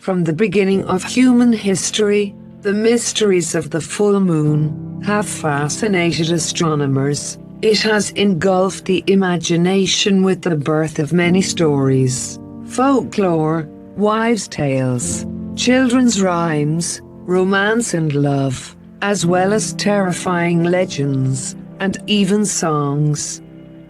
From the beginning of human history, the mysteries of the full moon have fascinated astronomers. It has engulfed the imagination with the birth of many stories, folklore, wives' tales, children's rhymes, romance and love, as well as terrifying legends, and even songs.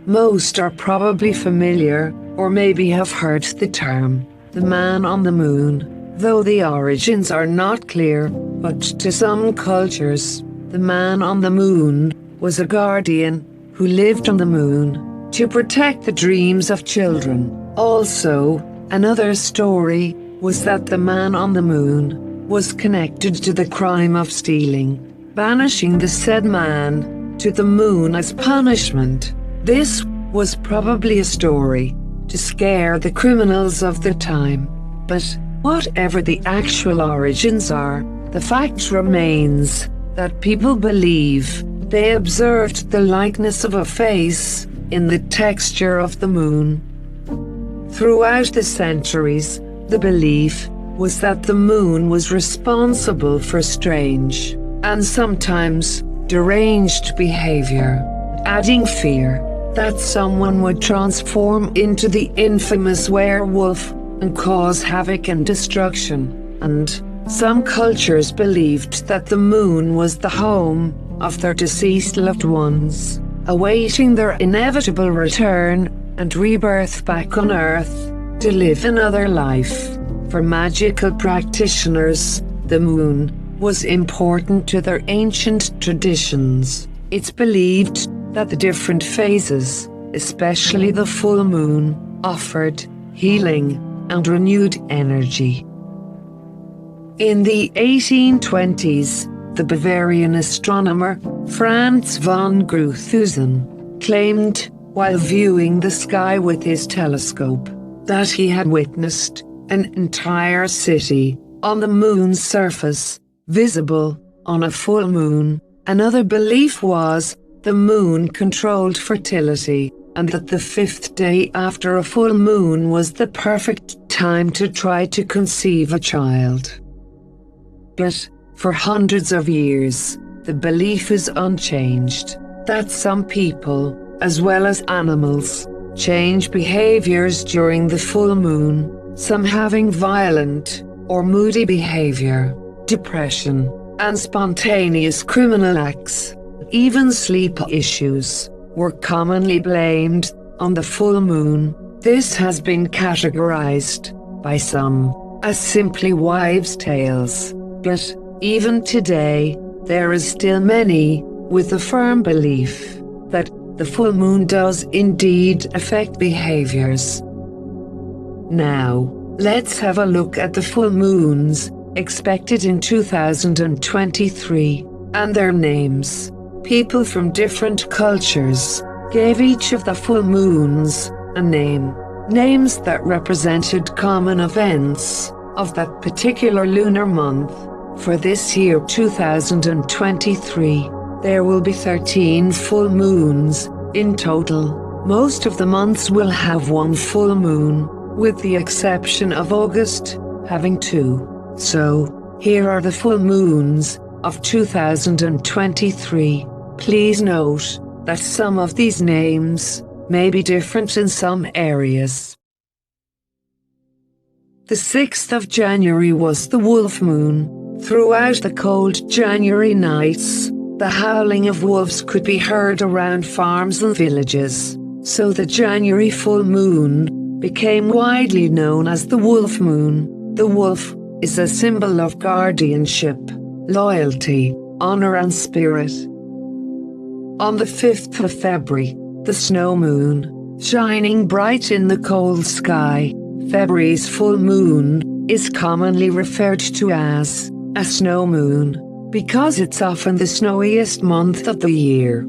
Most are probably familiar, or maybe have heard the term, the man on the moon, though the origins are not clear, but to some cultures, the man on the moon was a guardian who lived on the moon to protect the dreams of children. Also, another story was that the man on the moon was connected to the crime of stealing, banishing the said man to the moon as punishment. This was probably a story to scare the criminals of the time. But whatever the actual origins are, the fact remains that people believe they observed the likeness of a face in the texture of the moon. Throughout the centuries, the belief was that the moon was responsible for strange, and sometimes deranged behavior, adding fear that someone would transform into the infamous werewolf and cause havoc and destruction. And some cultures believed that the moon was the home of their deceased loved ones, awaiting their inevitable return and rebirth back on Earth to live another life. For magical practitioners, the moon was important to their ancient traditions. It's believed that the different phases, especially the full moon, offered healing and renewed energy. In the 1820s, the Bavarian astronomer Franz von Gruithuisen claimed, while viewing the sky with his telescope, that he had witnessed an entire city on the moon's surface, visible on a full moon. Another belief was the moon controlled fertility, and that the 5th day after a full moon was the perfect time to try to conceive a child. But for hundreds of years, the belief is unchanged that some people, as well as animals, change behaviors during the full moon, some having violent or moody behavior, depression, and spontaneous criminal acts. Even sleep issues were commonly blamed on the full moon. This has been categorized by some as simply wives' tales, but even today, there is still many with a firm belief that the full moon does indeed affect behaviors. Now, let's have a look at the full moons expected in 2023 and their names. People from different cultures gave each of the full moons a name. Names that represented common events of that particular lunar month. For this year 2023, there will be 13 full moons in total. Most of the months will have one full moon, with the exception of August having 2. So, here are the full moons of 2023. Please note that some of these names may be different in some areas. The 6th of January was the wolf moon. Throughout the cold January nights, the howling of wolves could be heard around farms and villages, so the January full moon became widely known as the wolf moon. The wolf is a symbol of guardianship, loyalty, honor and spirit. On the 5th of February, the snow moon, shining bright in the cold sky. February's full moon is commonly referred to as a snow moon, because it's often the snowiest month of the year.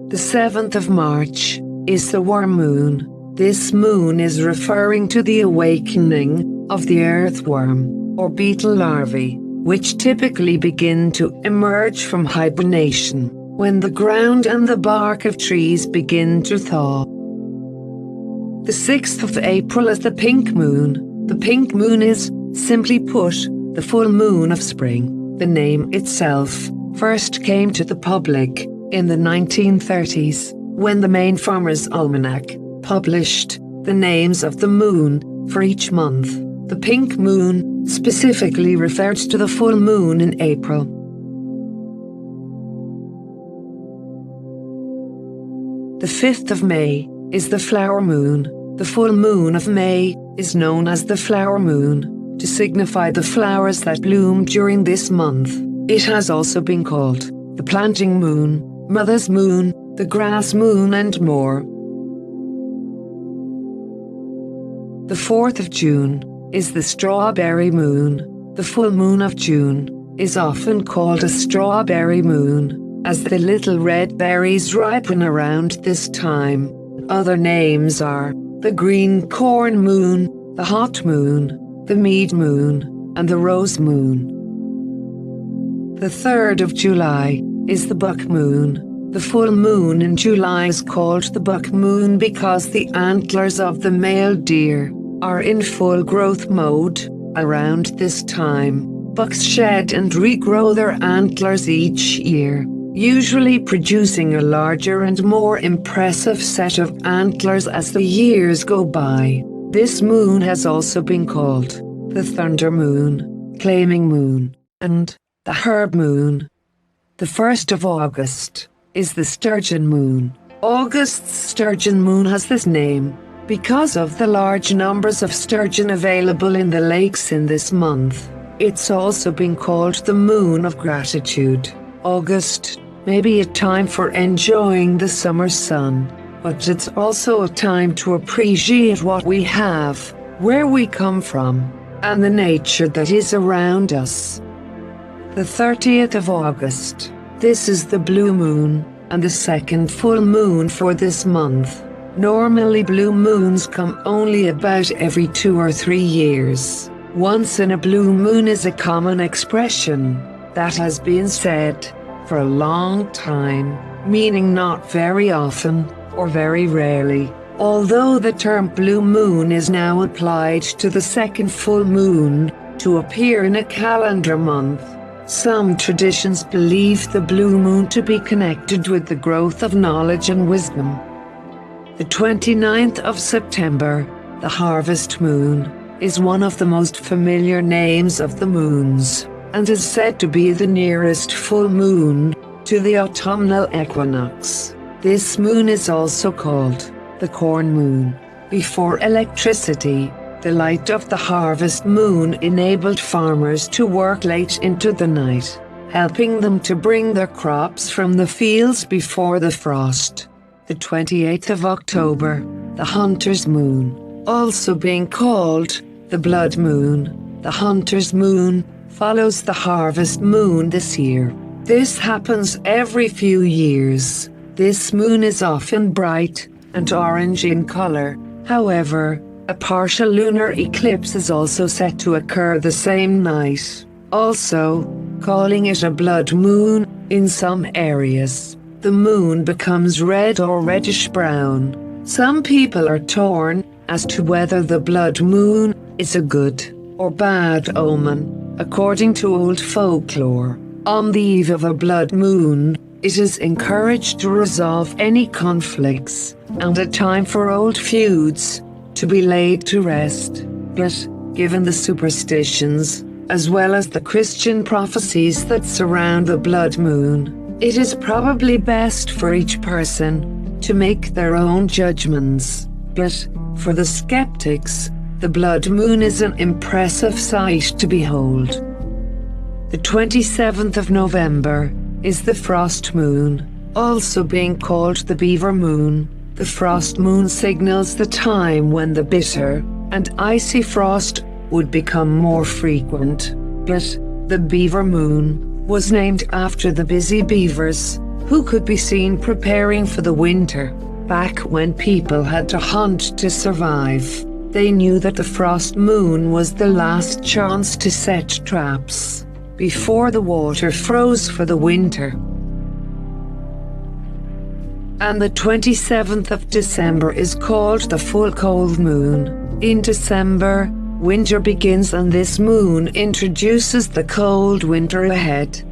The 7th of March is the worm moon. This moon is referring to the awakening of the earthworm, or beetle larvae, which typically begin to emerge from hibernation when the ground and the bark of trees begin to thaw. The 6th of April is the pink moon. The pink moon is, simply put, the full moon of spring. The name itself first came to the public in the 1930s, when the Maine Farmer's Almanac published the names of the moon for each month. The pink moon specifically referred to the full moon in April. The 5th of May is the flower moon. The full moon of May is known as the flower moon, to signify the flowers that bloom during this month. It has also been called the planting moon, mother's moon, the grass moon, and more. The 4th of June is the strawberry moon. The full moon of June is often called a strawberry moon, as the little red berries ripen around this time. Other names are the green corn moon, the hot moon, the mead moon, and the rose moon. The 3rd of July is the buck moon. The full moon in July is called the buck moon because the antlers of the male deer are in full growth mode around this time. Bucks shed and regrow their antlers each year, usually producing a larger and more impressive set of antlers as the years go by. This moon has also been called the thunder moon, claiming moon, and the herb moon. The 1st of August is the sturgeon moon. August's sturgeon moon has this name because of the large numbers of sturgeon available in the lakes in this month. It's also been called the moon of gratitude. August may be a time for enjoying the summer sun, but it's also a time to appreciate what we have, where we come from, and the nature that is around us. The 30th of August. This is the blue moon, and the second full moon for this month. Normally blue moons come only about every 2 or 3 years. Once in a blue moon is a common expression that has been said for a long time, meaning not very often or very rarely. Although the term blue moon is now applied to the second full moon to appear in a calendar month, some traditions believe the blue moon to be connected with the growth of knowledge and wisdom. The 29th of September, the harvest moon, is one of the most familiar names of the moons, and is said to be the nearest full moon to the autumnal equinox. This moon is also called the corn moon. Before electricity, the light of the harvest moon enabled farmers to work late into the night, helping them to bring their crops from the fields before the frost. The 28th of October, the hunter's moon, also being called the blood moon. The hunter's moon follows the harvest moon this year. This happens every few years. This moon is often bright and orange in color. However, a partial lunar eclipse is also set to occur the same night, also calling it a blood moon in some areas. The moon becomes red or reddish-brown. Some people are torn as to whether the blood moon is a good or bad omen. According to old folklore, on the eve of a blood moon, it is encouraged to resolve any conflicts and a time for old feuds to be laid to rest. But, given the superstitions, as well as the Christian prophecies that surround the blood moon, it is probably best for each person to make their own judgments. But, for the skeptics, the blood moon is an impressive sight to behold. The 27th of November is the frost moon, also being called the beaver moon. The frost moon signals the time when the bitter and icy frost would become more frequent. But the beaver moon was named after the busy beavers who could be seen preparing for the winter. Back when people had to hunt to survive, they knew that the frost moon was the last chance to set traps before the water froze for the winter. And the 27th of December is called the full cold moon. In December, Winter begins and this moon introduces the cold winter ahead.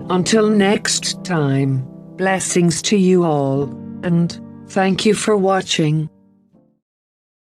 Until next time, blessings to you all, and thank you for watching.